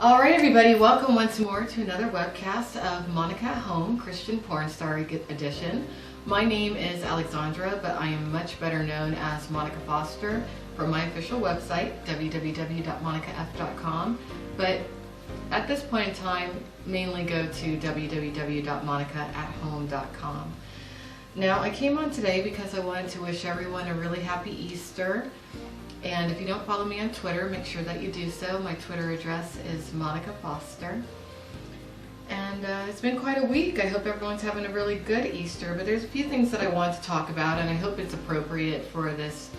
Alright everybody, welcome once more to another webcast of Monica at Home, Christian Pornstar edition. My name is Alexandra, but I am much better known as Monica Foster from my official website, www.monicaf.com. But at this point in time, mainly go to www.monicaathome.com. Now, I came on today because I wanted to wish everyone a really happy Easter. And if you don't follow me on Twitter, make sure that you do so. My Twitter address is Monica Foster. And it's been quite a week. I hope everyone's having a really good Easter. But there's a few things that I want to talk about, and I hope it's appropriate for this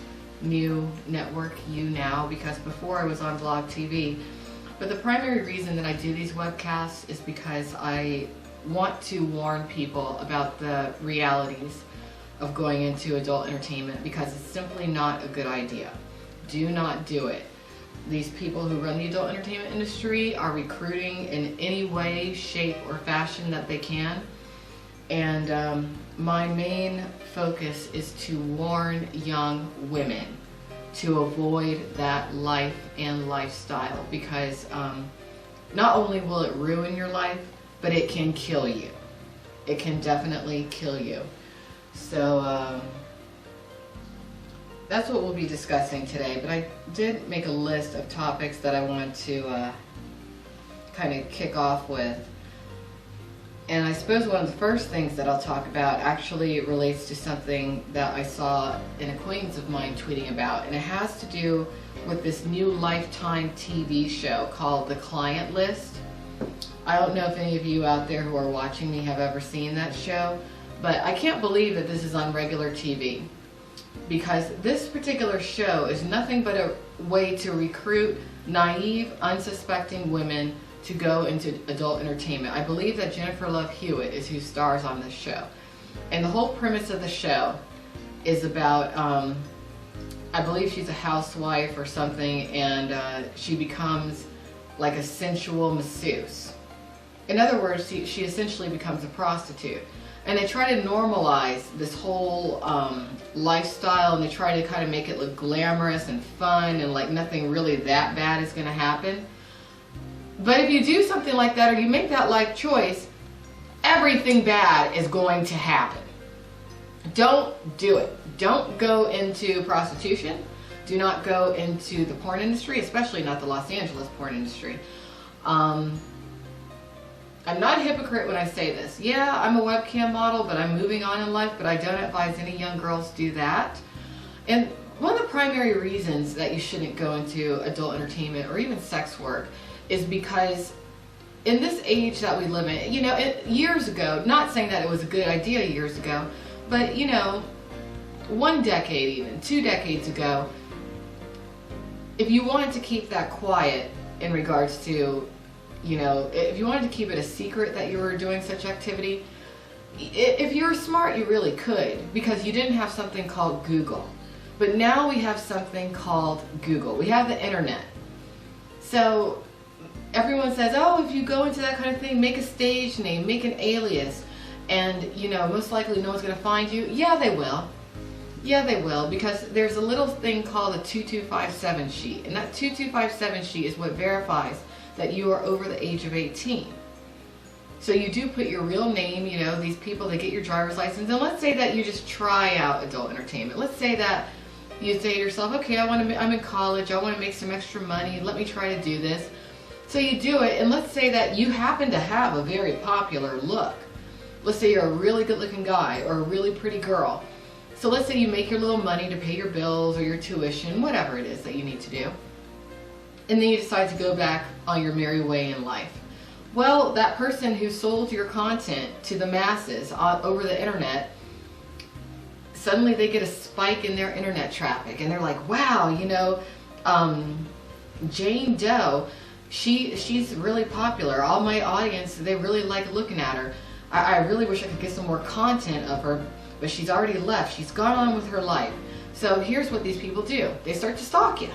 new network, YouNow, because before I was on Blog TV. But the primary reason that I do these webcasts is because I want to warn people about the realities of going into adult entertainment, because it's simply not a good idea. Do not do it. These people who run the adult entertainment industry are recruiting in any way, shape, or fashion that they can. And my main focus is to warn young women to avoid that life and lifestyle, because not only will it ruin your life, but it can kill you. It can definitely kill you. So that's what we'll be discussing today, but I did make a list of topics that I wanted to kind of kick off with. And I suppose one of the first things that I'll talk about actually relates to something that I saw an acquaintance of mine tweeting about, and it has to do with this new Lifetime TV show called The Client List. I don't know if any of you out there who are watching me have ever seen that show, but I can't believe that this is on regular TV. Because this particular show is nothing but a way to recruit naive, unsuspecting women to go into adult entertainment. I believe that Jennifer Love Hewitt is who stars on this show. And the whole premise of the show is about, I believe she's a housewife or something, and she becomes like a sensual masseuse. In other words, she essentially becomes a prostitute. And they try to normalize this whole lifestyle, and they try to kind of make it look glamorous and fun, and like nothing really that bad is going to happen. But if you do something like that, or you make that life choice, everything bad is going to happen. Don't do it. Don't go into prostitution. Do not go into the porn industry, especially not the Los Angeles porn industry. I'm not a hypocrite when I say this. Yeah, I'm a webcam model, but I'm moving on in life, but I don't advise any young girls do that. And one of the primary reasons that you shouldn't go into adult entertainment or even sex work is because in this age that we live in, you know, years ago, not saying that it was a good idea years ago, but you know, 1 decade even, 2 decades ago, if you wanted to keep that quiet in regards to, you know, if you wanted to keep it a secret that you were doing such activity, if you were smart, you really could, because you didn't have something called Google. But now we have something called Google. We have the internet. So everyone says, oh, if you go into that kind of thing, make a stage name, make an alias, and, you know, most likely no one's going to find you. Yeah, they will. Yeah, they will, because there's a little thing called a 2257 sheet, and that 2257 sheet is what verifies that you are over the age of 18. So you do put your real name, you know, these people, they get your driver's license, and let's say that you just try out adult entertainment. Let's say that you say to yourself, okay, I'm in college, I want to make some extra money, let me try to do this. So you do it, and let's say that you happen to have a very popular look. Let's say you're a really good looking guy or a really pretty girl. So let's say you make your little money to pay your bills or your tuition, whatever it is that you need to do. And then you decide to go back on your merry way in life. Well, that person who sold your content to the masses over the internet, suddenly they get a spike in their internet traffic, and they're like, wow, you know, Jane Doe, she's really popular. All my audience, they really like looking at her. I really wish I could get some more content of her, but she's already left. She's gone on with her life. So here's what these people do. They start to stalk you,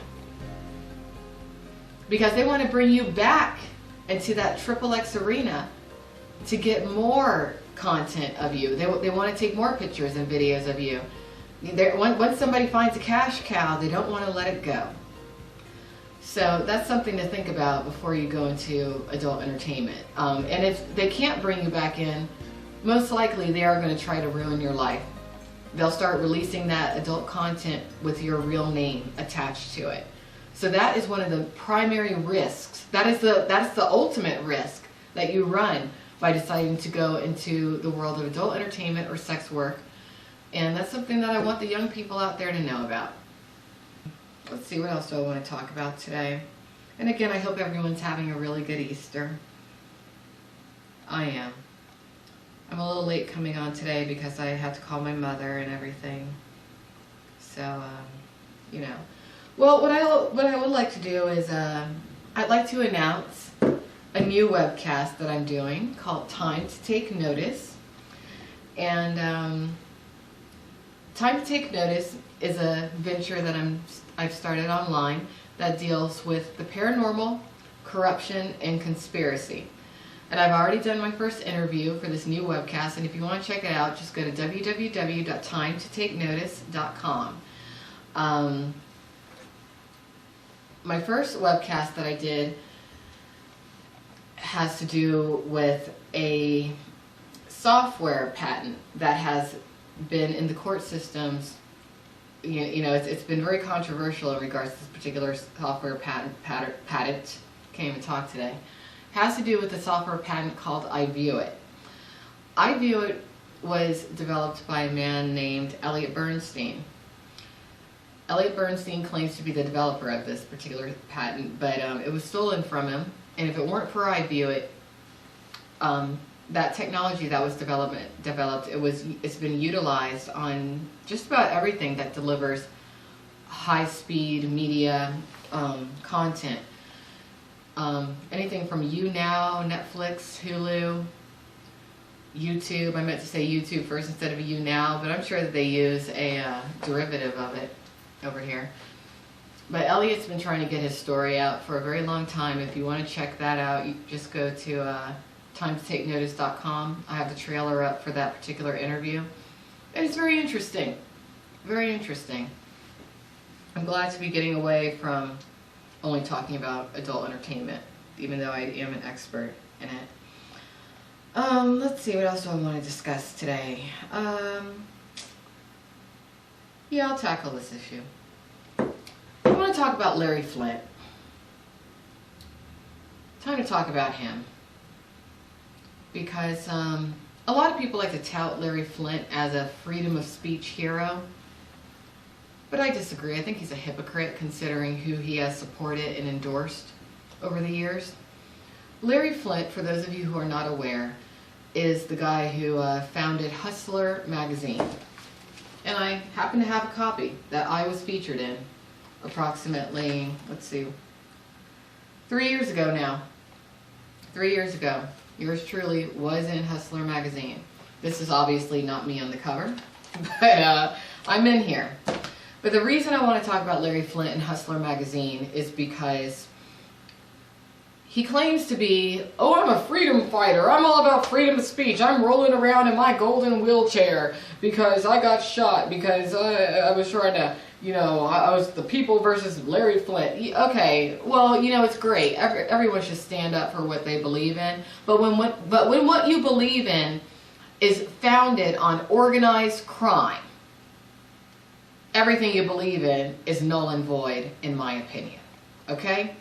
because they want to bring you back into that XXX arena to get more content of you. They want to take more pictures and videos of you. Once somebody finds a cash cow, they don't want to let it go. So that's something to think about before you go into adult entertainment. And if they can't bring you back in, most likely they are going to try to ruin your life. They'll start releasing that adult content with your real name attached to it. So that is one of the primary risks. That's the ultimate risk that you run by deciding to go into the world of adult entertainment or sex work. And that's something that I want the young people out there to know about. Let's see, what else do I want to talk about today? And again, I hope everyone's having a really good Easter. I am. I'm a little late coming on today because I had to call my mother and everything. So, you know. Well, what I would like to do is, I'd like to announce a new webcast that I'm doing called Time to Take Notice. And Time to Take Notice is a venture that I've started online that deals with the paranormal, corruption, and conspiracy. And I've already done my first interview for this new webcast, and if you want to check it out, just go to www.timeToTakeNotice.com. My first webcast that I did has to do with a software patent that has been in the court systems. You know, it's been very controversial in regards to this particular software patent. Can't even talk today. Has to do with a software patent called IviewIt. IviewIt was developed by a man named Eliot Bernstein. Eliot Bernstein claims to be the developer of this particular patent, but it was stolen from him. And if it weren't for IviewIt, that technology that was developed, it's been utilized on just about everything that delivers high-speed media content. Anything from YouNow, Netflix, Hulu, YouTube. I meant to say YouTube first instead of YouNow, but I'm sure that they use a derivative of it over here. But Eliot's been trying to get his story out for a very long time. If you want to check that out, you just go to TimeToTakeNotice.com. I have the trailer up for that particular interview. And it's very interesting. Very interesting. I'm glad to be getting away from only talking about adult entertainment, even though I am an expert in it. Let's see, what else do I want to discuss today? Yeah, I'll tackle this issue. I want to talk about Larry Flynt. Time to talk about him. Because a lot of people like to tout Larry Flynt as a freedom of speech hero. But I disagree. I think he's a hypocrite considering who he has supported and endorsed over the years. Larry Flynt, for those of you who are not aware, is the guy who founded Hustler magazine. And I happen to have a copy that I was featured in approximately, let's see, 3 years ago now. 3 years ago. Yours truly was in Hustler magazine. This is obviously not me on the cover, but I'm in here. But the reason I want to talk about Larry Flynt and Hustler magazine is because he claims to be, oh, I'm a freedom fighter. I'm all about freedom of speech. I'm rolling around in my golden wheelchair because I got shot, because I was trying to, you know, I was the people versus Larry Flynt. Okay, well, you know, it's great. Everyone should stand up for what they believe in. But when what you believe in is founded on organized crime, everything you believe in is null and void, in my opinion. Okay?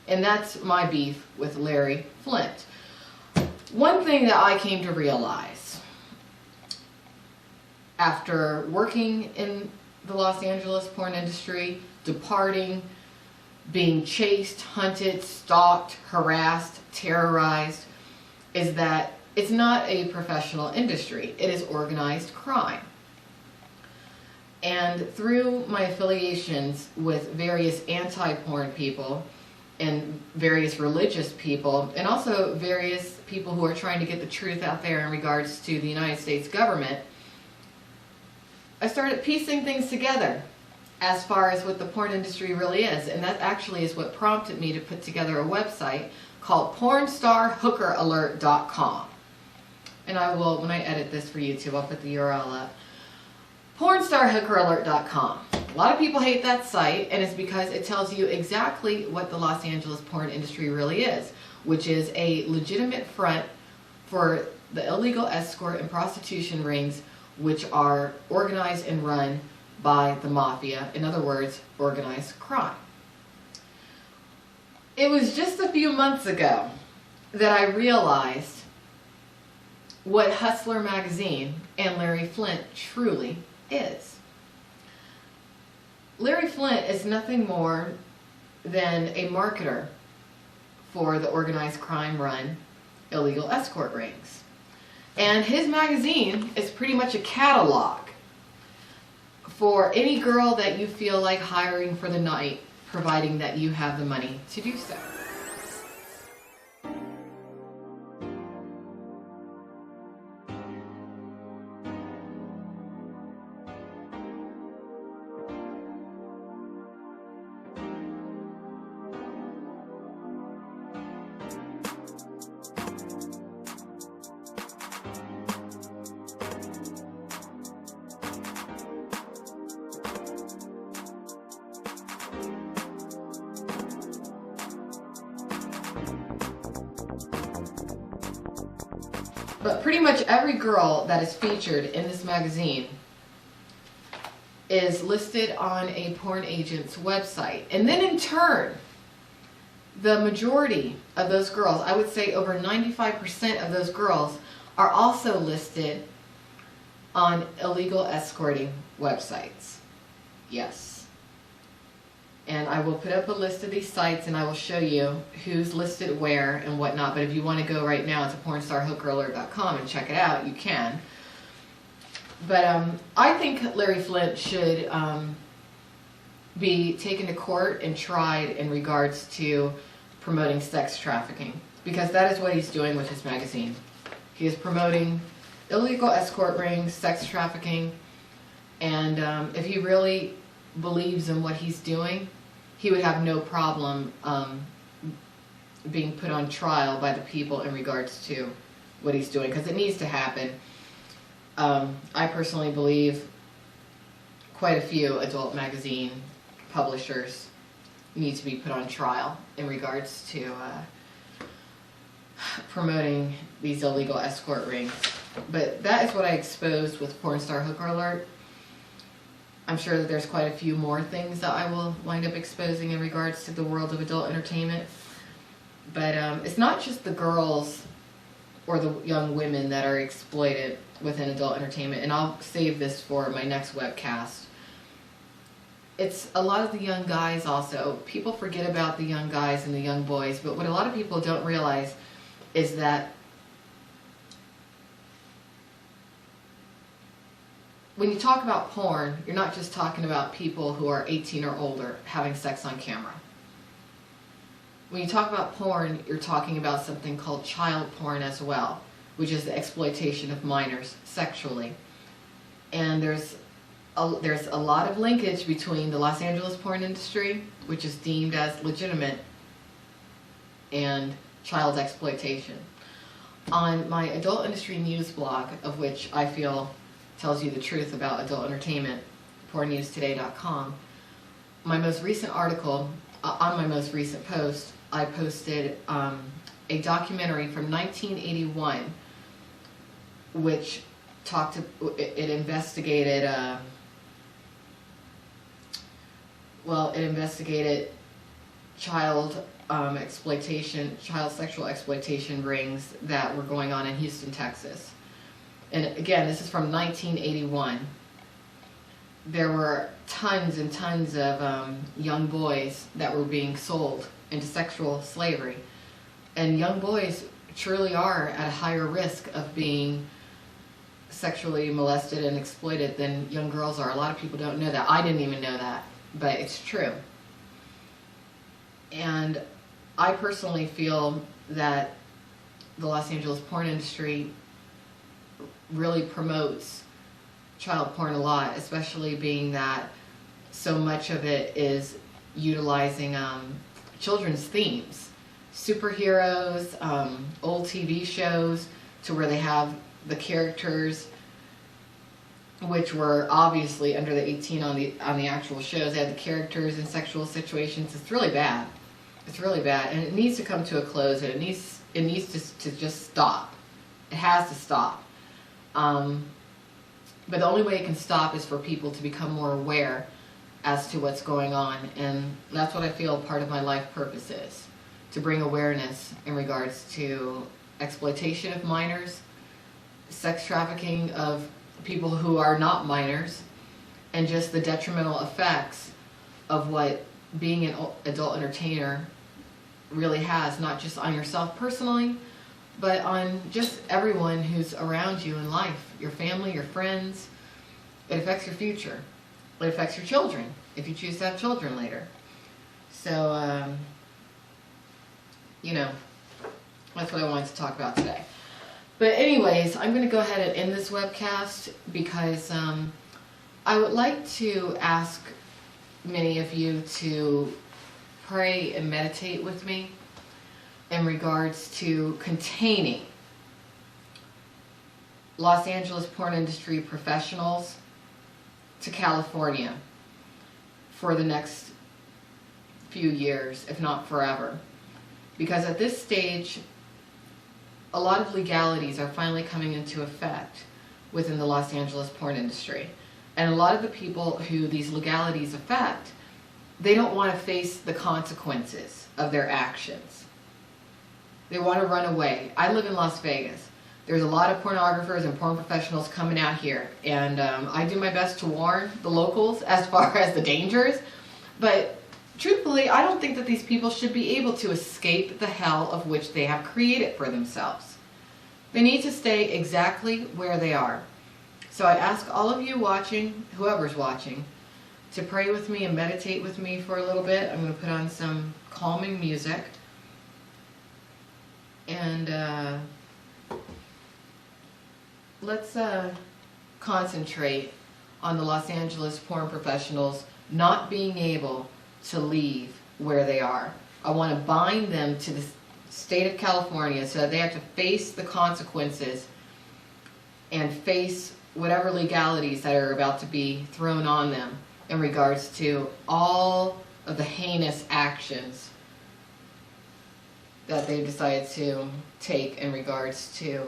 And that's my beef with Larry Flynt. One thing that I came to realize after working in the Los Angeles porn industry, departing, being chased, hunted, stalked, harassed, terrorized, is that it's not a professional industry. It is organized crime. And through my affiliations with various anti-porn people and various religious people, and also various people who are trying to get the truth out there in regards to the United States government, I started piecing things together as far as what the porn industry really is. And that actually is what prompted me to put together a website called PornstarHookerAlert.com. And I will, when I edit this for YouTube, I'll put the URL up. PornstarHookerAlert.com. A lot of people hate that site, and it's because it tells you exactly what the Los Angeles porn industry really is, which is a legitimate front for the illegal escort and prostitution rings, which are organized and run by the mafia. In other words, organized crime. It was just a few months ago that I realized what Hustler magazine and Larry Flynt truly is. Larry Flynt is nothing more than a marketer for the organized crime run illegal escort rings. And his magazine is pretty much a catalog for any girl that you feel like hiring for the night, providing that you have the money to do so. But pretty much every girl that is featured in this magazine is listed on a porn agent's website. And then in turn, the majority of those girls, I would say over 95% of those girls, are also listed on illegal escorting websites. Yes. And I will put up a list of these sites and I will show you who's listed where and whatnot. But if you want to go right now to pornstarhookeralert.com and check it out, you can. But I think Larry Flynt should be taken to court and tried in regards to promoting sex trafficking. Because that is what he's doing with his magazine. He is promoting illegal escort rings, sex trafficking. And if he really believes in what he's doing, he would have no problem being put on trial by the people in regards to what he's doing, because it needs to happen. I personally believe quite a few adult magazine publishers need to be put on trial in regards to promoting these illegal escort rings. But that is what I exposed with Pornstar Hooker Alert. I'm sure that there's quite a few more things that I will wind up exposing in regards to the world of adult entertainment. But it's not just the girls or the young women that are exploited within adult entertainment, and I'll save this for my next webcast. It's a lot of the young guys also. People forget about the young guys and the young boys, but what a lot of people don't realize is that when you talk about porn, you're not just talking about people who are 18 or older having sex on camera. When you talk about porn, you're talking about something called child porn as well, which is the exploitation of minors sexually. And there's a lot of linkage between the Los Angeles porn industry, which is deemed as legitimate, and child exploitation. On my adult industry news blog, of which I feel tells you the truth about adult entertainment, pornnewstoday.com, my most recent article, on my most recent post, I posted a documentary from 1981, which it investigated, it investigated child exploitation, child sexual exploitation rings that were going on in Houston, Texas. And again, this is from 1981. There were tons and tons of young boys that were being sold into sexual slavery. And young boys truly are at a higher risk of being sexually molested and exploited than young girls are. A lot of people don't know that. I didn't even know that, but it's true. And I personally feel that the Los Angeles porn industry really promotes child porn a lot, especially being that so much of it is utilizing children's themes, superheroes, old TV shows, to where they have the characters which were obviously under the 18 on the actual shows. They had the characters in sexual situations. It's really bad. It's really bad, and it needs to come to a close. And it needs to just stop. It has to stop. But the only way it can stop is for people to become more aware as to what's going on, and that's what I feel part of my life purpose is, to bring awareness in regards to exploitation of minors, sex trafficking of people who are not minors, and just the detrimental effects of what being an adult entertainer really has, not just on yourself personally, but on just everyone who's around you in life, your family, your friends. It affects your future. It affects your children, if you choose to have children later. So, you know, that's what I wanted to talk about today. But anyways, I'm going to go ahead and end this webcast because I would like to ask many of you to pray and meditate with me in regards to containing Los Angeles porn industry professionals to California for the next few years, if not forever. Because at this stage, a lot of legalities are finally coming into effect within the Los Angeles porn industry. And a lot of the people who these legalities affect, they don't want to face the consequences of their actions. They want to run away. I live in Las Vegas. There's a lot of pornographers and porn professionals coming out here, and I do my best to warn the locals as far as the dangers, but truthfully, I don't think that these people should be able to escape the hell of which they have created for themselves. They need to stay exactly where they are. So I ask all of you watching, whoever's watching, to pray with me and meditate with me for a little bit. I'm going to put on some calming music. And let's concentrate on the Los Angeles porn professionals not being able to leave where they are. I want to bind them to the state of California so that they have to face the consequences and face whatever legalities that are about to be thrown on them in regards to all of the heinous actions that they've decided to take in regards to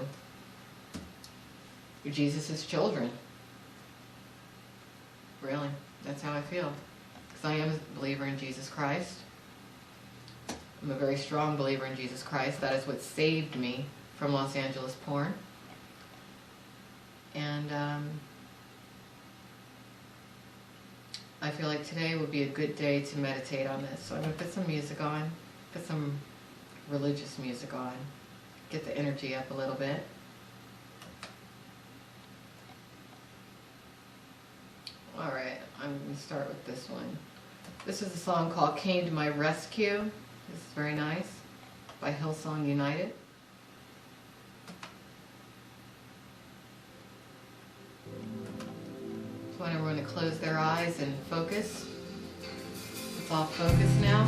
Jesus' children. Really, that's how I feel. Because I am a believer in Jesus Christ. I'm a very strong believer in Jesus Christ. That is what saved me from Los Angeles porn. And I feel like today would be a good day to meditate on this. So I'm going to put some music on, put some religious music on, get the energy up a little bit. Alright, I'm going to start with this one. This is a song called Came to My Rescue. This is very nice, by Hillsong United. So I want everyone to close their eyes and focus. It's all focused now.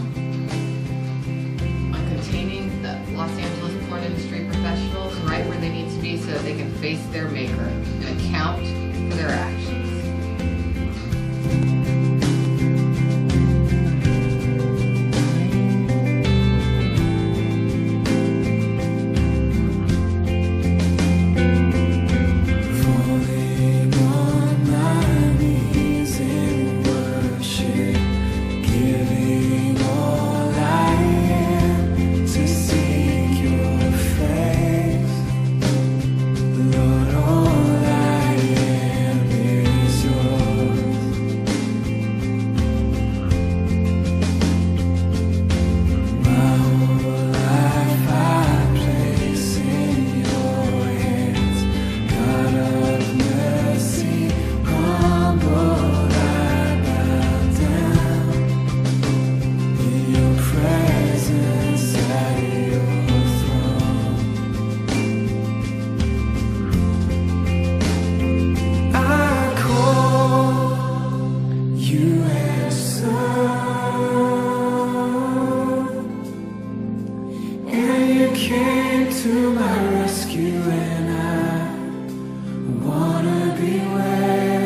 I'm containing the Los Angeles porn industry professionals right where they need to be so that they can face their maker and account for their actions. To my rescue, and I wanna be where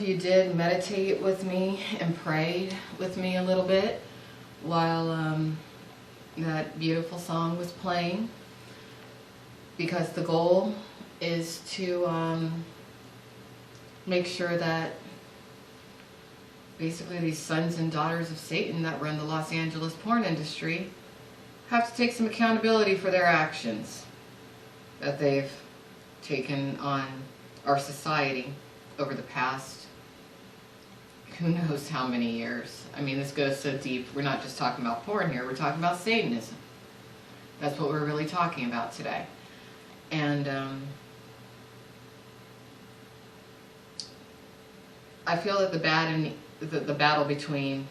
You did meditate with me and prayed with me a little bit while that beautiful song was playing, because the goal is to make sure that basically these sons and daughters of Satan that run the Los Angeles porn industry have to take some accountability for their actions that they've taken on our society over the past who knows how many years. I mean, this goes so deep. We're not just talking about porn here, we're talking about Satanism. That's what we're really talking about today. And I feel that the battle between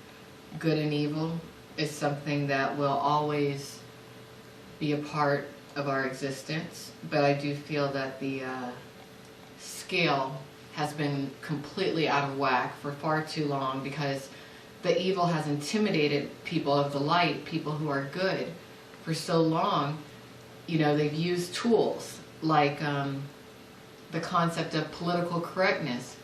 good and evil is something that will always be a part of our existence, but I do feel that the scale has been completely out of whack for far too long, because the evil has intimidated people of the light, people who are good, for so long. You know, they've used tools like the concept of political correctness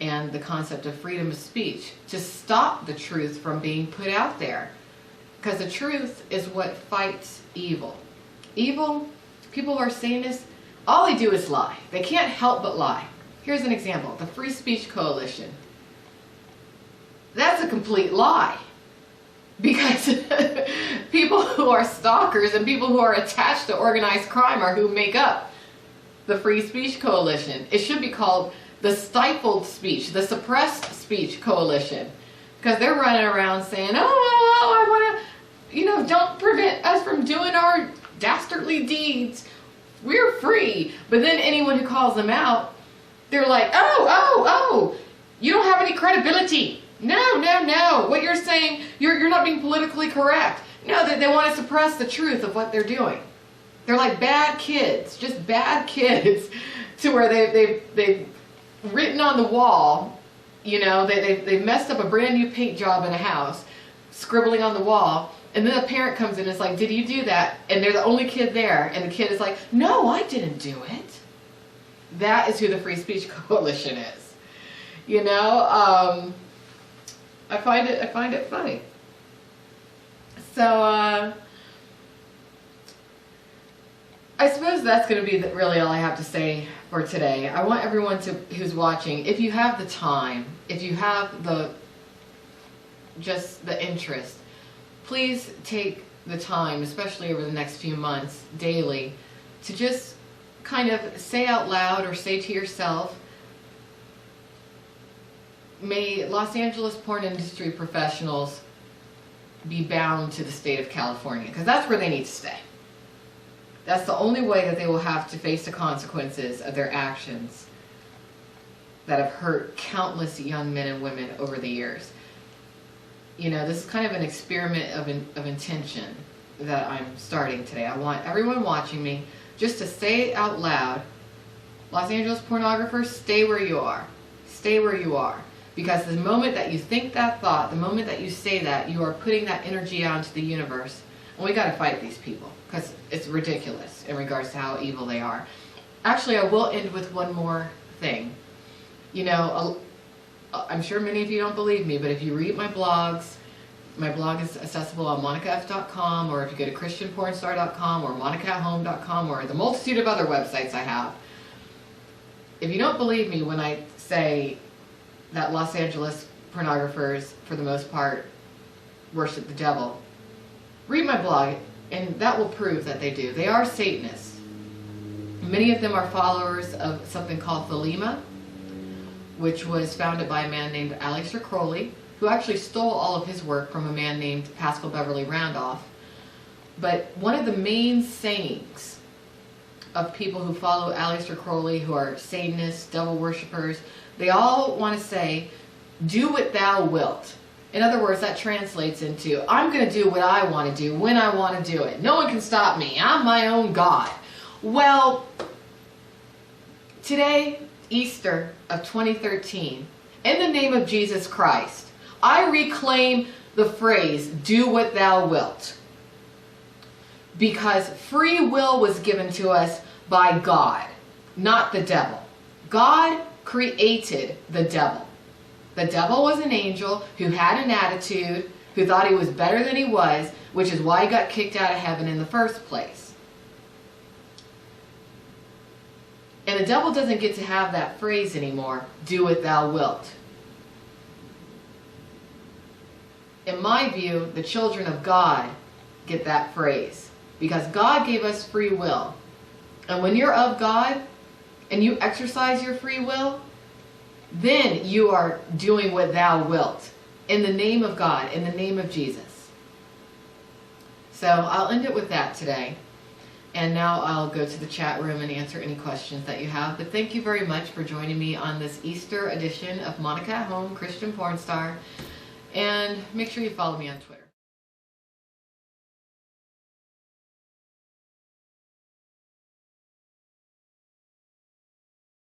and the concept of freedom of speech to stop the truth from being put out there. Because the truth is what fights evil. Evil, people who are Satanists, all they do is lie. They can't help but lie. Here's an example, the Free Speech Coalition. That's a complete lie. Because people who are stalkers and people who are attached to organized crime are who make up the Free Speech Coalition. It should be called the Stifled Speech, the Suppressed Speech Coalition. Because they're running around saying, oh, I want to, you know, don't prevent us from doing our dastardly deeds. We're free. But then anyone who calls them out, they're like, oh, you don't have any credibility. No. What you're saying, you're not being politically correct. No, they want to suppress the truth of what they're doing. They're like bad kids, just bad kids, to where they've written on the wall, you know, they've messed up a brand new paint job in a house, scribbling on the wall, and then a parent comes in and is like, did you do that? And they're the only kid there, and the kid is like, no, I didn't do it. That is who the Free Speech Coalition is. You know, I find it funny. So, I suppose that's going to be really all I have to say for today. I want everyone who's watching, if you have the time, if you have just the interest, please take the time, especially over the next few months, daily, to just kind of say out loud or say to yourself, may Los Angeles porn industry professionals be bound to the state of California, because that's where they need to stay. That's the only way that they will have to face the consequences of their actions that have hurt countless young men and women over the years. You know, this is kind of an experiment of intention that I'm starting today. I want everyone watching me just to say out loud, Los Angeles pornographers, stay where you are. Stay where you are. Because the moment that you think that thought, the moment that you say that, you are putting that energy out into the universe. And we got to fight these people, because it's ridiculous in regards to how evil they are. Actually, I will end with one more thing. You know, I'm sure many of you don't believe me, but if you read my blogs, my blog is accessible on monicaf.com, or if you go to christianpornstar.com or monicahome.com, or the multitude of other websites I have. If you don't believe me when I say that Los Angeles pornographers, for the most part, worship the devil, read my blog, and that will prove that they do. They are Satanists. Many of them are followers of something called Thelema, which was founded by a man named Aleister Crowley, who actually stole all of his work from a man named Paschal Beverly Randolph. But one of the main sayings of people who follow Aleister Crowley, who are Satanists, devil worshippers, they all want to say, do what thou wilt. In other words, that translates into, I'm going to do what I want to do, when I want to do it. No one can stop me. I'm my own God. Well, today, Easter of 2013, in the name of Jesus Christ, I reclaim the phrase, do what thou wilt. Because free will was given to us by God, not the devil. God created the devil. The devil was an angel who had an attitude, who thought he was better than he was, which is why he got kicked out of heaven in the first place. And the devil doesn't get to have that phrase anymore, do what thou wilt. In my view, the children of God get that phrase, because God gave us free will. And when you're of God and you exercise your free will, then you are doing what thou wilt in the name of God, in the name of Jesus. So I'll end it with that today. And now I'll go to the chat room and answer any questions that you have. But thank you very much for joining me on this Easter edition of Monica at Home, Christian Pornstar. And make sure you follow me on Twitter.